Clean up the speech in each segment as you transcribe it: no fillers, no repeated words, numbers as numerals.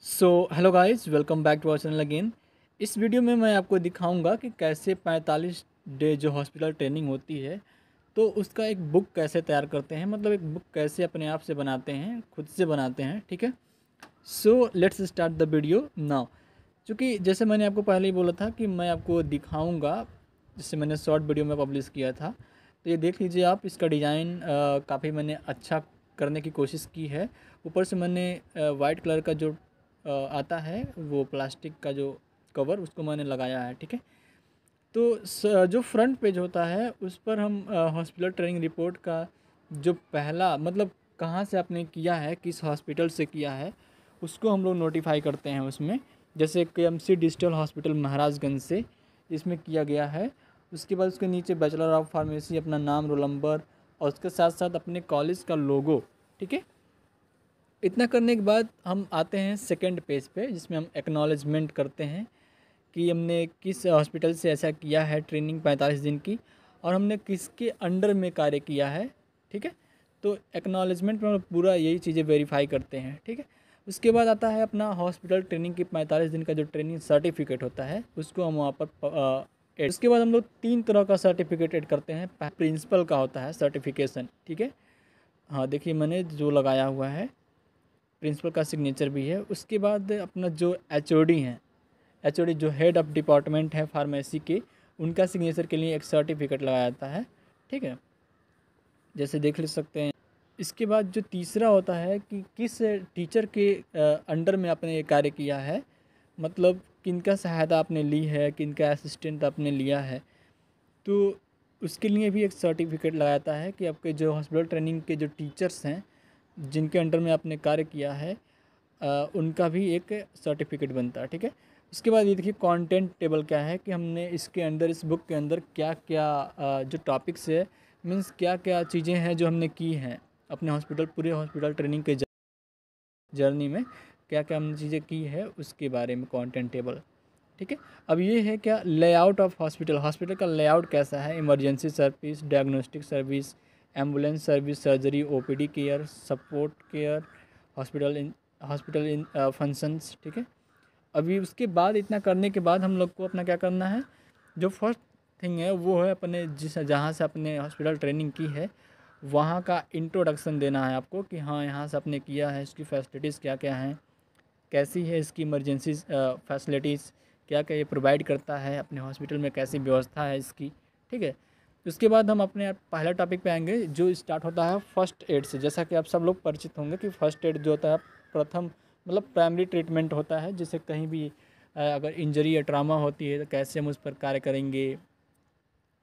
Hello guys, welcome back to our channel again. इस video में मैं आपको दिखाऊंगा कि कैसे 45 डे जो हॉस्पिटल ट्रेनिंग होती है तो उसका एक बुक कैसे तैयार करते हैं, मतलब एक बुक कैसे अपने आप से बनाते हैं, खुद से बनाते हैं। ठीक है, so let's start the video now. क्योंकि जैसे मैंने आपको पहले ही बोला था कि मैं आपको दिखाऊंगा, जिससे मैंने शॉर्ट वीडियो में पब्लिश किया था। तो ये देख लीजिए आप, इसका डिज़ाइन काफ़ी मैंने अच्छा करने की कोशिश की है। ऊपर से मैंने वाइट कलर का जो आता है वो प्लास्टिक का जो कवर, उसको मैंने लगाया है। ठीक है, तो जो फ्रंट पेज होता है उस पर हम हॉस्पिटल ट्रेनिंग रिपोर्ट का जो पहला, मतलब कहाँ से आपने किया है, किस हॉस्पिटल से किया है, उसको हम लोग नोटिफाई करते हैं उसमें। जैसे KMC डिजिटल हॉस्पिटल महाराजगंज से इसमें किया गया है। उसके बाद उसके नीचे बैचलर ऑफ फार्मेसी, अपना नाम, रोल नंबर और उसके साथ साथ अपने कॉलेज का लोगो। ठीक है, इतना करने के बाद हम आते हैं सेकंड पेज पे, जिसमें हम एक्नॉलेजमेंट करते हैं कि हमने किस हॉस्पिटल से ऐसा किया है ट्रेनिंग 45 दिन की, और हमने किसके अंडर में कार्य किया है। ठीक है, तो एक्नॉलेजमेंट में हम पूरा यही चीज़ें वेरीफाई करते हैं। ठीक है, उसके बाद आता है अपना हॉस्पिटल ट्रेनिंग की 45 दिन का जो ट्रेनिंग सर्टिफिकेट होता है, उसको हम वहाँ पर उसके बाद हम लोग 3 तरह का सर्टिफिकेट ऐड करते हैं। प्रिंसिपल का होता है सर्टिफिकेशन। ठीक है, हाँ देखिए मैंने जो लगाया हुआ है, प्रिंसिपल का सिग्नेचर भी है। उसके बाद अपना जो HOD हैं, HOD जो हेड ऑफ़ डिपार्टमेंट है फार्मेसी के, उनका सिग्नेचर के लिए एक सर्टिफिकेट लगाया जाता है। ठीक है, जैसे देख ले सकते हैं। इसके बाद जो तीसरा होता है कि किस टीचर के अंडर में आपने ये कार्य किया है, मतलब किनका सहायता आपने ली है, किनका असिस्टेंट आपने लिया है, तो उसके लिए भी एक सर्टिफिकेट लगाता है कि आपके जो हॉस्पिटल ट्रेनिंग के जो टीचर्स हैं, जिनके अंडर में आपने कार्य किया है, उनका भी एक सर्टिफिकेट बनता है। ठीक है, उसके बाद ये देखिए कंटेंट टेबल क्या है कि हमने इसके अंदर, इस बुक के अंदर क्या क्या जो टॉपिक्स है, मीन्स क्या क्या चीज़ें हैं जो हमने की हैं अपने हॉस्पिटल, पूरे हॉस्पिटल ट्रेनिंग के जर्नी में, क्या क्या हमने चीज़ें की है उसके बारे में कंटेंट टेबल। ठीक है, अब ये है क्या, लेआउट ऑफ हॉस्पिटल। हॉस्पिटल का लेआउट कैसा है, emergency service, diagnostic service, ambulance service, surgery, OPD care, support care, hospital in functions. ठीक है, अभी उसके बाद इतना करने के बाद हम लोग को अपना क्या करना है, जो फर्स्ट थिंग है वो है अपने जिस जहाँ से अपने हॉस्पिटल ट्रेनिंग की है वहाँ का इंट्रोडक्शन देना है आपको कि हाँ यहाँ से आपने किया है, इसकी फैसिलिटीज़ क्या क्या हैं, कैसी है इसकी इमरजेंसी फैसिलिटीज़, क्या क्या ये प्रोवाइड करता है अपने हॉस्पिटल में, कैसी व्यवस्था है इसकी। ठीक है, उसके बाद हम अपने पहला टॉपिक पे आएंगे जो स्टार्ट होता है फर्स्ट एड से। जैसा कि आप सब लोग परिचित होंगे कि फर्स्ट एड जो होता है प्रथम, मतलब प्राइमरी ट्रीटमेंट होता है, जिससे कहीं भी अगर इंजरी या ट्रामा होती है तो कैसे हम उस पर कार्य करेंगे।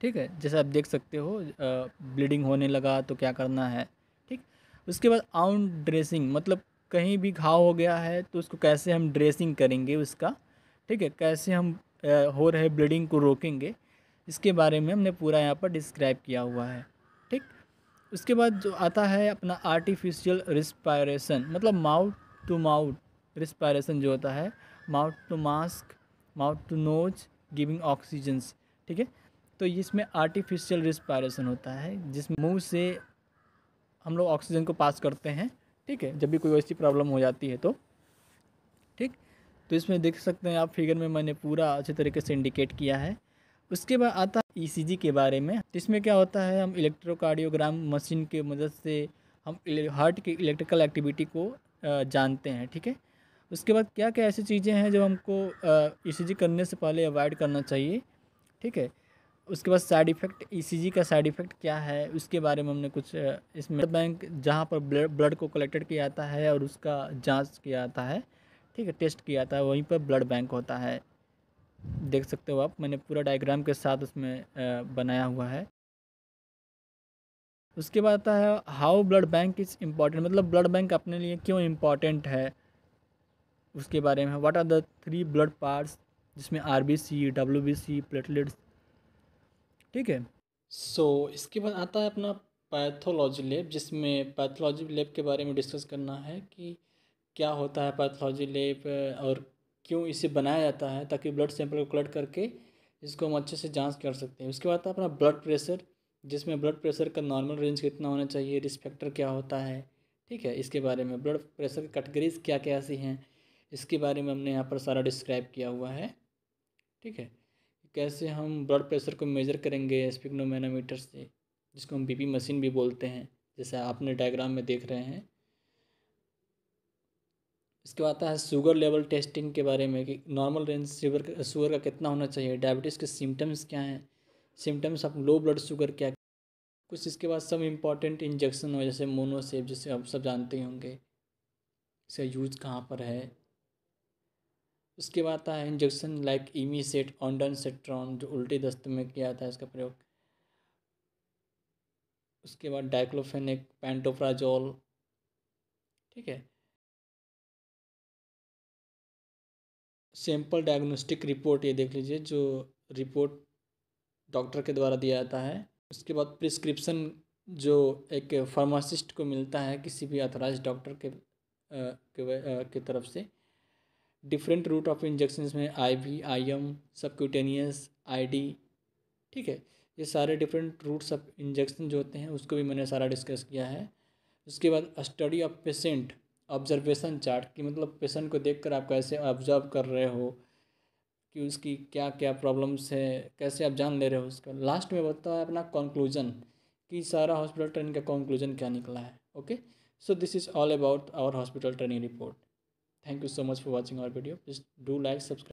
ठीक है, जैसे आप देख सकते हो ब्लीडिंग होने लगा तो क्या करना है। ठीक, उसके बाद आउट ड्रेसिंग, मतलब कहीं भी घाव हो गया है तो उसको कैसे हम ड्रेसिंग करेंगे उसका। ठीक है, कैसे हम हो रहे ब्लीडिंग को रोकेंगे, इसके बारे में हमने पूरा यहाँ पर डिस्क्राइब किया हुआ है। ठीक, उसके बाद जो आता है अपना आर्टिफिशियल रिस्पायरेशन, मतलब माउथ टू माउथ रिस्पायरेशन जो होता है, mouth to mask, mouth to nose, giving oxygens. ठीक है, तो इसमें आर्टिफिशियल रिस्पायरेशन होता है जिसमें मुंह से हम लोग ऑक्सीजन को पास करते हैं। ठीक है, जब भी कोई वैसी प्रॉब्लम हो जाती है तो। ठीक, तो इसमें देख सकते हैं आप फिगर में मैंने पूरा अच्छे तरीके से इंडिकेट किया है। उसके बाद आता है ECG के बारे में। इसमें क्या होता है, हम इलेक्ट्रोकार्डियोग्राम मशीन की मदद से हम हार्ट की इलेक्ट्रिकल एक्टिविटी को जानते हैं। ठीक है, उसके बाद क्या क्या ऐसी चीज़ें हैं जो हमको ECG करने से पहले अवॉइड करना चाहिए। ठीक है, उसके बाद साइड इफ़ेक्ट, ECG का साइड इफ़ेक्ट क्या है उसके बारे में हमने कुछ इसमें बैंक जहाँ पर ब्लड को कलेक्टेड किया जाता है और उसका जांच किया जाता है। ठीक है, टेस्ट किया जाता है, वहीं पर ब्लड बैंक होता है। देख सकते हो आप, मैंने पूरा डायग्राम के साथ उसमें बनाया हुआ है। उसके बाद आता है how blood bank is important, मतलब ब्लड बैंक अपने लिए क्यों इम्पॉर्टेंट है उसके बारे में। What are the 3 blood parts, जिसमें RBC, WBC, प्लेटलेट्स। ठीक है, इसके बाद आता है अपना पैथोलॉजी लैब, जिसमें पैथोलॉजी लैब के बारे में डिस्कस करना है कि क्या होता है पैथोलॉजी लैब और क्यों इसे बनाया जाता है, ताकि ब्लड सैंपल को कलेक्ट करके इसको हम अच्छे से जांच कर सकते हैं। उसके बाद आता है अपना ब्लड प्रेशर, जिसमें ब्लड प्रेशर का नॉर्मल रेंज कितना होना चाहिए, रिस्क फैक्टर क्या होता है। ठीक है, इसके बारे में ब्लड प्रेशर की कैटेगरीज क्या क्या ऐसी हैं, इसके बारे में हमने यहाँ पर सारा डिस्क्राइब किया हुआ है। ठीक है, कैसे हम ब्लड प्रेशर को मेजर करेंगे स्फिग्नोमेनोमीटर से, जिसको हम बीपी मशीन भी बोलते हैं, जैसे आपने डायग्राम में देख रहे हैं। इसके बाद आता है शुगर लेवल टेस्टिंग के बारे में कि नॉर्मल रेंज शुगर का कितना होना चाहिए, डायबिटीज़ के सिम्टम्स क्या हैं, symptoms of low blood sugar क्या कुछ। इसके बाद सब इम्पॉर्टेंट इंजेक्शन हो, जैसे मोनोसेप, जिसे आप सब जानते ही होंगे, इसका यूज कहाँ पर है। उसके बाद आता है इंजेक्शन लाइक इमीसेट, ऑन्डनसेट्रॉन, जो उल्टी दस्त में किया था इसका प्रयोग। उसके बाद डाइक्लोफेनेक, पैंटोप्राजोल। ठीक है, सैंपल डायग्नोस्टिक रिपोर्ट, ये देख लीजिए, जो रिपोर्ट डॉक्टर के द्वारा दिया जाता है। उसके बाद प्रिस्क्रिप्शन, जो एक फार्मासिस्ट को मिलता है किसी भी अथराइज डॉक्टर के तरफ से। डिफरेंट रूट ऑफ इंजेक्शन में आईवी, आईएम, सबक्यूटेनियस, आईडी। ठीक है, ये सारे डिफरेंट रूट्स ऑफ इंजेक्शन जो होते हैं उसको भी मैंने सारा डिस्कस किया है। उसके बाद study of patient, observation chart, कि मतलब पेशेंट को देखकर आप कैसे ऑब्जर्व कर रहे हो कि उसकी क्या क्या प्रॉब्लम्स है, कैसे आप जान ले रहे हो उसका। लास्ट में बताओ अपना कंक्लूजन, कि सारा हॉस्पिटल ट्रेनिंग का कंक्लूजन क्या निकला है। Okay, so this is all about our hospital training report. Thank you so much for watching our video. Please do like, subscribe.